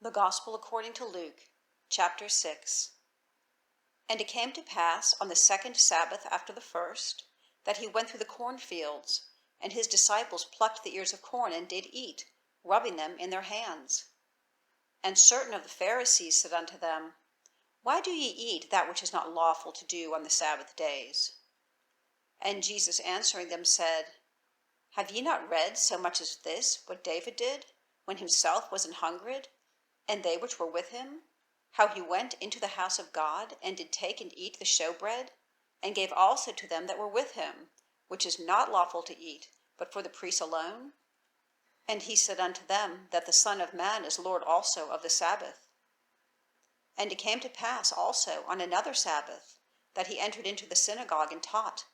The Gospel according to Luke, chapter 6. And it came to pass on the second Sabbath after the first, that he went through the cornfields, and his disciples plucked the ears of corn and did eat, rubbing them in their hands. And certain of the Pharisees said unto them, Why do ye eat that which is not lawful to do on the Sabbath days? And Jesus answering them said, Have ye not read so much as this, what David did, when himself was an hungred, and they which were with him, how he went into the house of God, and did take and eat the shewbread, and gave also to them that were with him, which is not lawful to eat, but for the priests alone? And he said unto them, that the Son of Man is Lord also of the Sabbath. And it came to pass also on another Sabbath, that he entered into the synagogue and taught,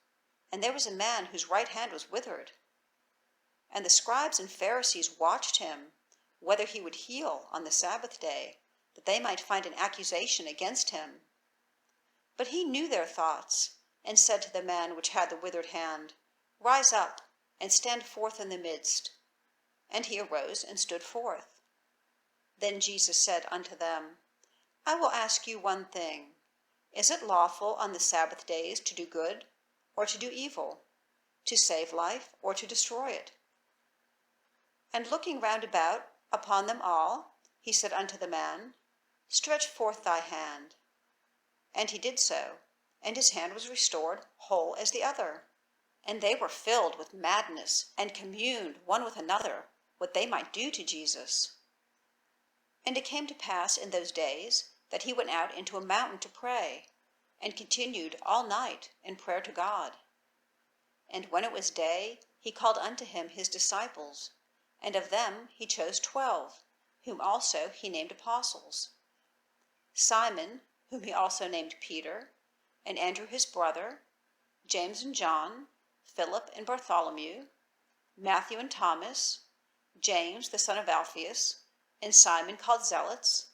and there was a man whose right hand was withered. And the scribes and Pharisees watched him, whether he would heal on the Sabbath day, that they might find an accusation against him. But he knew their thoughts, and said to the man which had the withered hand, Rise up, and stand forth in the midst. And he arose and stood forth. Then Jesus said unto them, I will ask you one thing. Is it lawful on the Sabbath days to do good, or to do evil, to save life, or to destroy it? And looking round about upon them all, he said unto the man, Stretch forth thy hand. And he did so, and his hand was restored whole as the other. And they were filled with madness, and communed one with another what they might do to Jesus. And it came to pass in those days that he went out into a mountain to pray, and continued all night in prayer to God. And when it was day, he called unto him his disciples, and of them he chose 12, whom also he named apostles: Simon, whom he also named Peter, and Andrew his brother, James and John, Philip and Bartholomew, Matthew and Thomas, James the son of Alphaeus, and Simon called Zealots,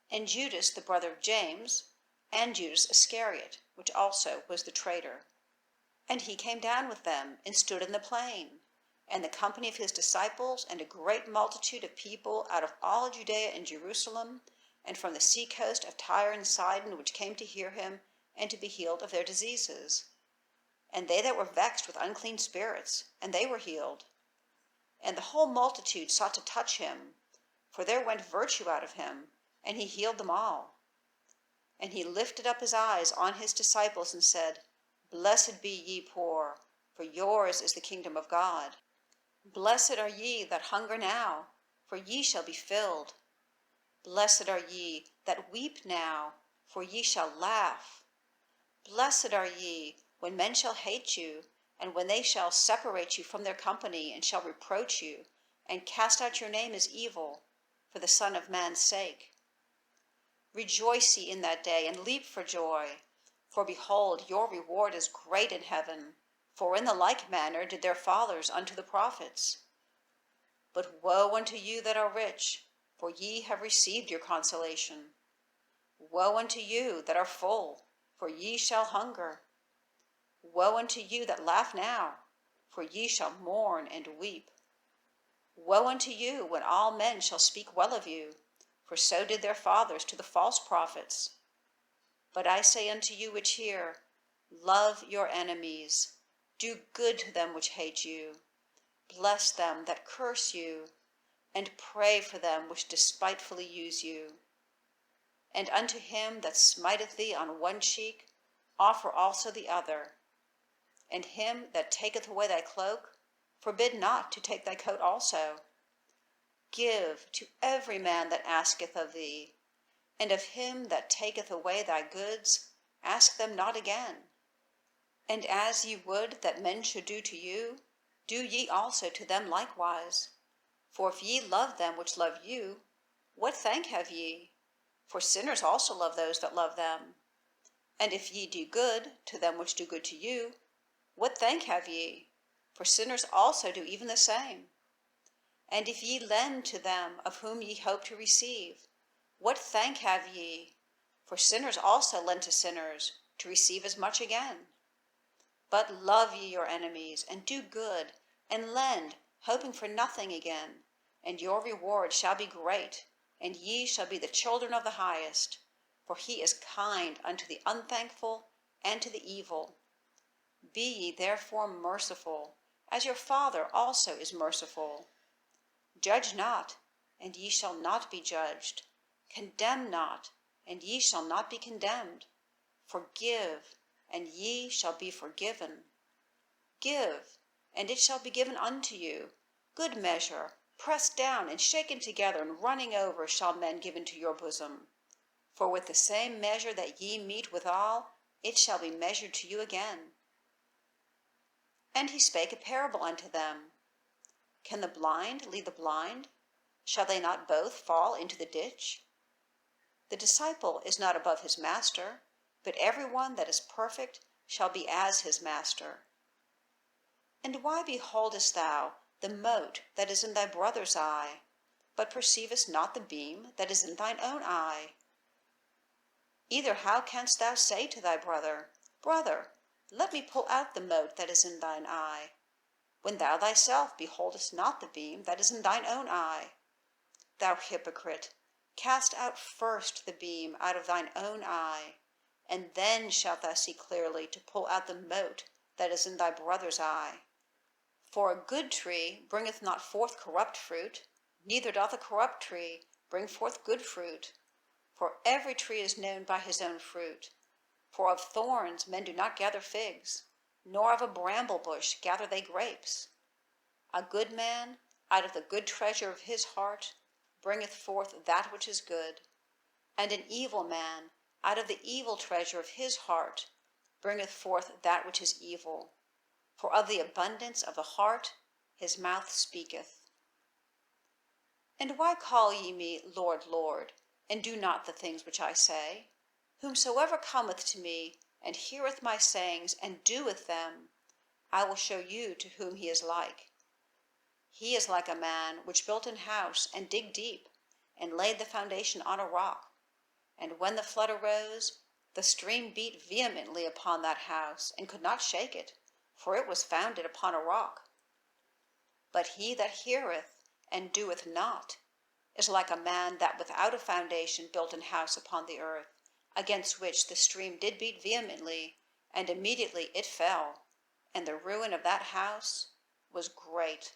and Judas the brother of James, and Judas Iscariot, which also was the traitor. And he came down with them, and stood in the plain, and the company of his disciples, and a great multitude of people out of all Judea and Jerusalem, and from the sea coast of Tyre and Sidon, which came to hear him, and to be healed of their diseases. And they that were vexed with unclean spirits, and they were healed. And the whole multitude sought to touch him, for there went virtue out of him, and he healed them all. And he lifted up his eyes on his disciples, and said, Blessed be ye poor, for yours is the kingdom of God. Blessed are ye that hunger now, for ye shall be filled. Blessed are ye that weep now, for ye shall laugh. Blessed are ye when men shall hate you, and when they shall separate you from their company, and shall reproach you, and cast out your name as evil, for the Son of Man's sake. Rejoice ye in that day, and leap for joy, for behold, your reward is great in heaven. For in the like manner did their fathers unto the prophets. But woe unto you that are rich, for ye have received your consolation. Woe unto you that are full, for ye shall hunger. Woe unto you that laugh now, for ye shall mourn and weep. Woe unto you when all men shall speak well of you, for so did their fathers to the false prophets. But I say unto you which hear, love your enemies, do good to them which hate you, bless them that curse you, and pray for them which despitefully use you. And unto him that smiteth thee on one cheek, offer also the other. And him that taketh away thy cloak, forbid not to take thy coat also. Give to every man that asketh of thee, and of him that taketh away thy goods, ask them not again. And as ye would that men should do to you, do ye also to them likewise. For if ye love them which love you, what thank have ye? For sinners also love those that love them. And if ye do good to them which do good to you, what thank have ye? For sinners also do even the same. And if ye lend to them of whom ye hope to receive, what thank have ye? For sinners also lend to sinners, to receive as much again. But love ye your enemies, and do good, and lend, hoping for nothing again, and your reward shall be great, and ye shall be the children of the highest, for he is kind unto the unthankful and to the evil. Be ye therefore merciful, as your Father also is merciful. Judge not, and ye shall not be judged. Condemn not, and ye shall not be condemned. Forgive, and ye shall be forgiven. Give, and it shall be given unto you. Good measure, pressed down and shaken together and running over, shall men give into your bosom. For with the same measure that ye mete withal, it shall be measured to you again. And he spake a parable unto them. Can the blind lead the blind? Shall they not both fall into the ditch? The disciple is not above his master, but every one that is perfect shall be as his master. And why beholdest thou the mote that is in thy brother's eye, but perceivest not the beam that is in thine own eye? Either how canst thou say to thy brother, Brother, let me pull out the mote that is in thine eye, when thou thyself beholdest not the beam that is in thine own eye? Thou hypocrite, cast out first the beam out of thine own eye, and then shalt thou see clearly to pull out the mote that is in thy brother's eye. For a good tree bringeth not forth corrupt fruit, neither doth a corrupt tree bring forth good fruit. For every tree is known by his own fruit. For of thorns men do not gather figs, nor of a bramble bush gather they grapes. A good man out of the good treasure of his heart bringeth forth that which is good, and an evil man out of the evil treasure of his heart bringeth forth that which is evil. For of the abundance of the heart his mouth speaketh. And why call ye me Lord, Lord, and do not the things which I say? Whomsoever cometh to me, and heareth my sayings, and doeth them, I will show you to whom he is like. He is like a man which built an house, and digged deep, and laid the foundation on a rock. And when the flood arose, the stream beat vehemently upon that house, and could not shake it, for it was founded upon a rock. But he that heareth and doeth not is like a man that without a foundation built an house upon the earth, against which the stream did beat vehemently, and immediately it fell, and the ruin of that house was great.